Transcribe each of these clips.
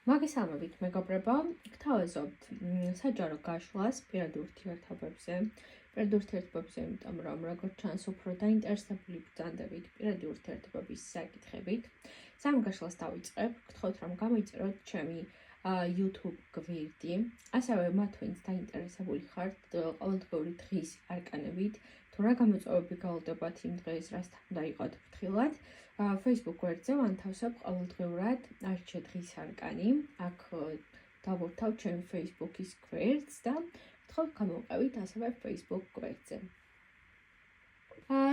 მოგესალმებით, მეგობრებო. გთავაზობთ საჯარო გაშლას პირად ურთიერთობებზე. პირად ურთიერთობებზე, იმიტომ რომ როგორც ჩანს, უფრო დაინტერესებული ბრძანდებით პირადი ურთიერთობების საკითხებით. სამ გაშლას დავიწყებ. გთხოვთ რომ გამოიწეროთ ჩემი YouTube გვერდი. ასევე მათ ვინც დაინტერესებული ხართ ყოველდღიური დღის არკანებით, თუ რა გამოწვევები გავლდებათ იმ დღეს, რასთან უნდა იყოთ ფრთხილად. Facebook გვერდზე ვანთავსებ ყოველდღიურად არჩე დღის არკანი. აქ დავურთავ ჩემ Facebook-ის გვერდს და გთხოვთ გამოვყევით ასევე Facebook გვერდზე.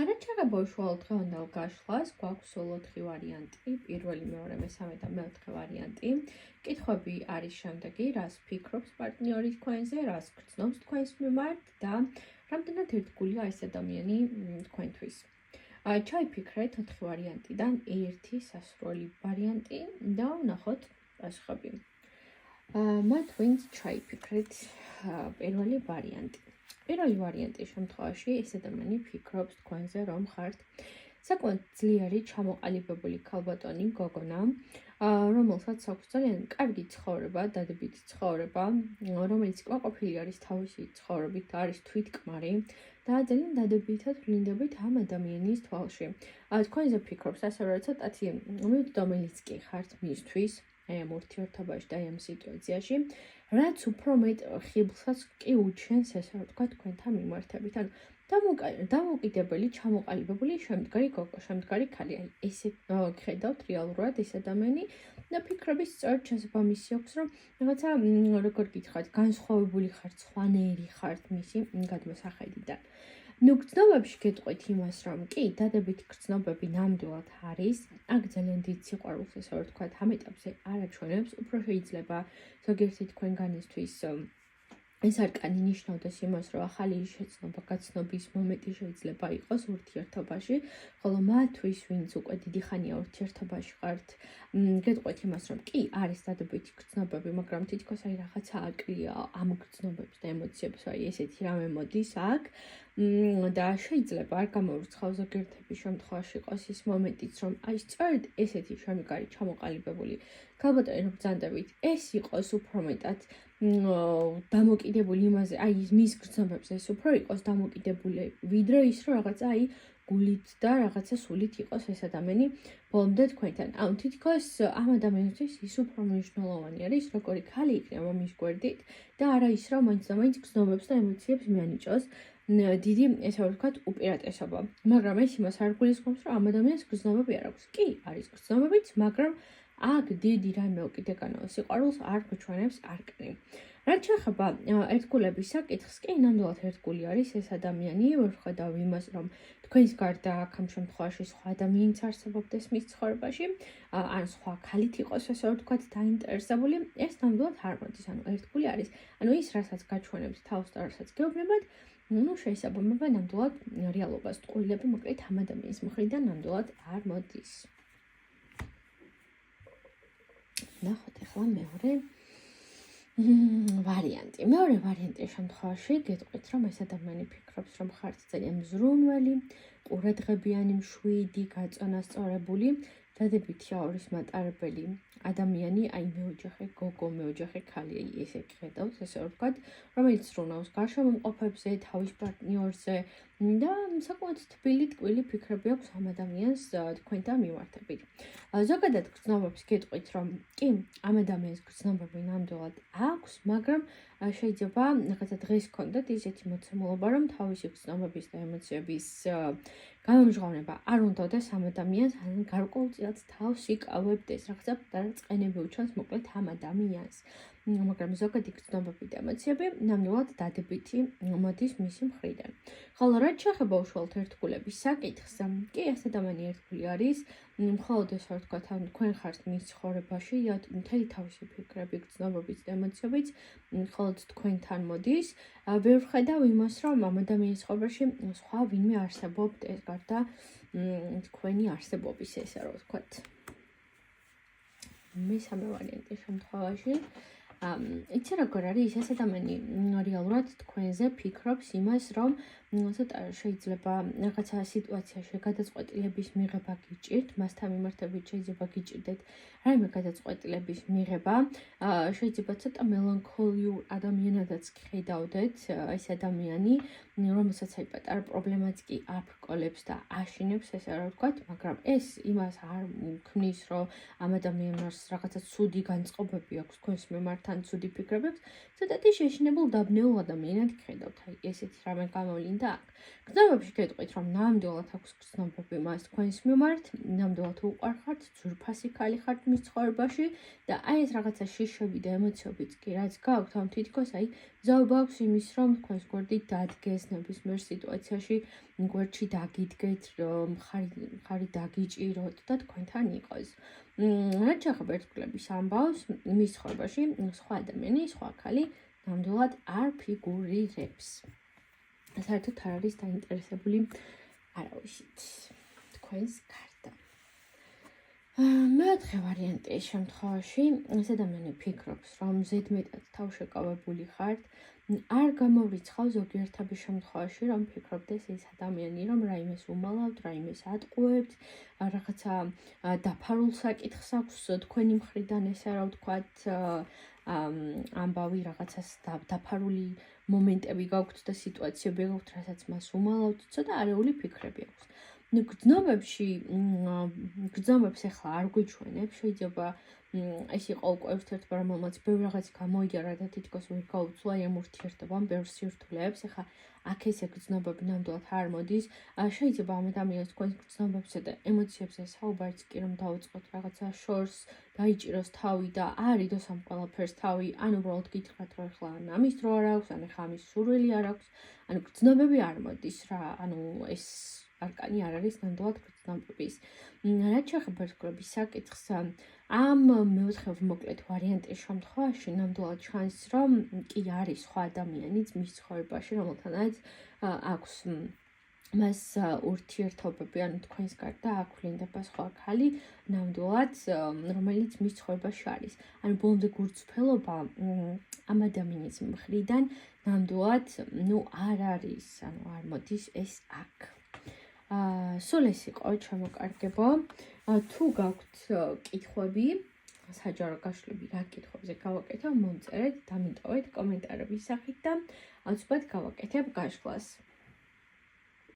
რაც შეეხება უშუალოდ დღევანდელ გაშლას, გვაქვს სულ 4 ვარიანტი, პირველი, მეორე, მესამე და მეოთხე ვარიანტი. კითხვები არის შემდეგი, რას ფიქრობს პარტნიორი თქვენზე, რას გრძნობს თქვენს მიმართ და რამდენად ერთგულია ეს ადამიანი თქვენთვის. ჩაიფიქრეთ 4 ვარიანტიდან ერთი სასურველი ვარიანტი და ვნახოთ პასუხები. მათ ვინც ჩაიფიქრეთ პირველი ვარიანტი. პირველი ვარიანტის შემთხვევაში ეს ადამიანი ფიქრობს თქვენზე, რომ ხართ საკმაოდ ძლიერი ჩამოყალიბებული ქალბატონი გოგონა, რომელსაც აქვს ძალიან კარგი ცხოვრება, დადებითი ცხოვრება, რომელიც კმაყოფილი არის თავისი ცხოვრებით, არის თვითკმარი და ძალიან დადებითად ვლინდებით ამ ადამიანის თვალში. თქვენზე ფიქრობს ასევე ცოტათი მიუწვდომელიც კი ხართ მისთვის, აი ამ ურთიერთობაში და აი ამ სიტუაციაში, რაც უფრო მეტ ხიბლსაც კი უჩენს, ესე რომ ვთქვა, თქვენთან მიმართებით. ანუ დამოუკიდებელი, ჩამოყალიბებული შემდგარი გოგო, შემდგარი ქალი. აი ესე ხედავთ რეალურად ეს ადამიანი და ფიქრების სწორედ შესაბამისი აქვს, რომ რაღაცა როგორ გითხრათ, განსხვავებული ხართ, სხვანაირი ხართ მისი გადმოსახედიდან. გრძნობებში გეტყვით იმას, რომ კი, დადებითი გრძნობები ნამდვილად არის. აქ ძალიან დიდ სიყვარულს, ესე რომ ვთქვათ, ამ ეტაპზე არ აჩვენებს, უფრო შეიძლება ზოგიერთი თქვენგანისთვის ეს არკანი ნიშნავდეს იმას, რომ ახალი შეცნობა, გაცნობის მომენტი შეიძლება იყოს ურთიერთობაში, ხოლო მათთვის, ვინც უკვე დიდი ხანია ურთიერთობაში ხართ, გეტყვით იმას, რომ კი, არის დადებითი გრძნობები, მაგრამ თითქოს აი რაღაცა აკლია ამ გრძნობებს და ემოციებს, აი ესეთი რამე მოდის აქ და შეიძლება არ გამოურცხავ ზოგიერთების შემთხვევაში იყოს ის მომენტიც, რომ აი სწორედ ესეთი შემდგარი ჩამოყალიბებული ქალბატონი რომ ბრძანდებით, ეს იყოს უფრო მეტად დამოკიდებული იმაზე, აი მის გრძნობებზე ეს უფრო იყოს დამოკიდებული, ვიდრე ის რომ რაღაცა აი გულით და რაღაცა სულით იყოს ეს ადამიანი ბოლომდე თქვენთან. ანუ თითქოს ამ ადამიანისთვის ის უფრო მნიშვნელოვანი არის, როგორი ქალი იქნება მის გვერდით და არა ის რომ მაინც და მაინც გრძნობებს და ემოციებს მიანიჭოს დიდი, ესე რომ ვთქვათ, უპირატესობა. მაგრამ ეს იმას არ გულისხმობს, რომ ამ ადამიანს გრძნობები არ აქვს. კი, არის გრძნობებიც, მაგრამ აქ დიდი რაიმე უკიდურესობა სიყვარულს არ გვჩვენებს არკანი. რაც შეეხება ერთგულების საკითხს, კი, ნამდვილად ერთგული არის ეს ადამიანი, ვერ ვხედავ იმას, რომ თქვენს გარდა აქ ამ შემთხვევაში სხვა ადამიანიც არსებობდეს მის ცხოვრებაში, ან სხვა ქალით იყოს, ესე რომ ვთქვათ, დაინტერესებული, ეს ნამდვილად არ მოდის, ანუ ერთგული არის. ანუ ის, რასაც გაჩვენებს თავს და რასაც გეუბნებათ, შეესაბამება ნამდვილად რეალობას. ტყუილები, მოკლედ, ამ ადამიანის მხრიდან ნამდვილად არ მოდის. ნახოთ ახლა მეორე ვარიანტი. მეორე ვარიანტის შემთხვევაში გეტყვით, რომ ეს ადამიანი ფიქრობს, რომ ხართ ძალიან მზრუნველი, ყურადღებიანი, მშვიდი, გაწონასწორებული, დადებითი აურის მატარებელი ადამიანი, აი მეოჯახე გოგო, მეოჯახე ქალი, აი ესე ხედავს, ესე რომ ვთქვათ, რომელიც ზრუნავს გარშემომყოფებზე, თავის პარტნიორზე და საკმაოდ თბილი, ტკბილი ფიქრები აქვს ამ ადამიანს თქვენთან მიმართებით. ზოგადად გრძნობებს გეტყვით, რომ კი, ამ ადამიანის გრძნობები ნამდვილად აქვს, მაგრამ შეიძლება რაღაცა დღეს ჰქონდეთ ისეთი მოცემულობა, რომ თავისი გრძნობების და ემოციების გამომჟღავნება არ უნდადეს ამ ადამიანს, ან გარკვეულწილად თავს იკავებდეს, რაღაცა დაწყენები უჩვენს მოკლედ ამ ადამიანს. მაგრამ ზოგადი გრძნობები და ემოციები ნამდვილად დადებითი მოდის მისი მხრიდან. ხოლო რაც შეეხება უშუალოდ ერთგულების საკითხს, კი, ეს ადამიანი ერთგული არის, მხოლოდ ეს რა ვთქვათ, ან თქვენ ხართ მის ცხოვრებაში, მთელი თავისი ფიქრები, გრძნობებიც და ემოციებიც მხოლოდ თქვენთან მოდის. ვერ ვხედავ იმას, რომ ამ ადამიანის ცხოვრებაში სხვა ვინმე არსებობდეს გარდა თქვენი არსებობის, ესე რომ ვთქვათ. მესამე ვარიანტის შემთხვევაში იცი როგორ არის, ეს ადამიანი რეალურად თქვენზე ფიქრობს იმას, რომ ცოტა შეიძლება რაღაცა სიტუაციაში გადაწყვეტილების მიღება გიჭირთ, მასთან მიმართებით შეიძლება გიჭირდეთ რაიმე გადაწყვეტილების მიღება. შეიძლება ცოტა მელანქოლიურ ადამიანადაც ხედავდეთ ეს ადამიანი, რომელსაც აი პატარა პრობლემაც კი აბრკოლებს და აშინებს, ესე რა ვთქვათ, მაგრამ ეს იმას არ ქმნის, რომ ამ ადამიანს რაღაცა ცუდი განწყობები აქვს თქვენს მიმართ ან ცუდი ფიქრებებს, ცოტათი შეშინებულ დაბნეულ ადამიანად ხედავთ. აი ესეთი რამე გამოვლინდა აქ. გრძნობებში გეტყვით, რომ ნამდვილად აქვს გრძნობები მას თქვენს მიმართ, ნამდვილად უყვარხართ, ძვირფასი ქალი ხართ მის ცხოვრებაში და აი ეს რაღაცა შიშები და ემოციებიც კი რაც გაქვთ, ამ თითქოს აი მზაობა აქვს იმის, რომ თქვენს გვერდით დადგეს ნებისმიერ სიტუაციაში, გვერდში დაგიდგეთ, მხარი დაგიჭიროთ და თქვენთან იყოს. რაც შეეხება ერთგულების ამბავს, მის ცხოვრებაში სხვა ადამიანი, სხვა ქალი ნამდვილად არ ფიგურირებს. საერთოდ არ არის დაინტერესებული არავისით თქვენს გარდა. მეოთხე ვარიანტი ეს შემთხვევაში, ეს ადამიანი ფიქრობს, რომ ზედმეტად თავშეკავებული ხართ, არ გამოვრიცხავ ზოგიერთების შემთხვევაში, რომ ფიქრობდეს ეს ადამიანი, რომ რაიმეს უმალავთ, რაიმეს ატყუებთ, რაღაცა დაფარულ საკითხს აქვს თქვენი მხრიდან, ესე რა ვთქვათ, ამბავი რაღაცას დაფარული მომენტები გაქვთ და სიტუაციები გაქვთ, რასაც მას უმალავთ, ცოტა არეული ფიქრები აქვს. გრძნობებს ახლა არ გვიჩვენებ, შეიძლება ეს იყო უკვე ერთ-ერთი რომელმაც ბევრ რაღაც გამოიარა და თითქოს ვერ გაუცვლა ამ ურთიერთობამ ბევრ სირთულეებს. ახლა აქ ესე გრძნობები ნამდვილად არ მოდის. შეიძლება ამ ადამიანს თქვენს გრძნობებსა და ემოციებზე საუბარიც კი რომ დაუწყოთ რაღაცა შორს, დაიჭიროს თავი და არიდოს ამ ყველაფერს თავი, ან უბრალოდ გითხრათ, რომ ახლა ან ამის დრო არ აქვს, ან ახლა ამის სურვილი არ აქვს, ანუ გრძნობები არ მოდის რა, ანუ ეს არკანი არ არის ნამდვილად გრძნობების. რაც შეეხება ერთგულების საკითხს, ამ მეოთხე მოკლედ ვარიანტის შემთხვევაში ნამდვილად ჩანს, რომ კი არის სხვა ადამიანიც მის ცხოვრებაში, რომელთანაც აქვს მას ურთიერთობები, ანუ თქვენს გარდა აქვვლინდება სხვა ქალი, ნამდვილად, რომელიც მის ცხოვრებაში არის. ანუ ბოლომდე გულწრფელობა ამ ადამიანის მხრიდან ნამდვილად, არ არის, ანუ არ მოდის ეს აქ. სულ ეს იყო ჩამოკარგებო. თუ გაქვთ კითხვები, საჯარო გაშლები რა კითხვებზე გავაკეთებ, მომწერეთ, დამიტოვეთ კომენტარების სახით და აუცილებლად გავაკეთებ გაშლას.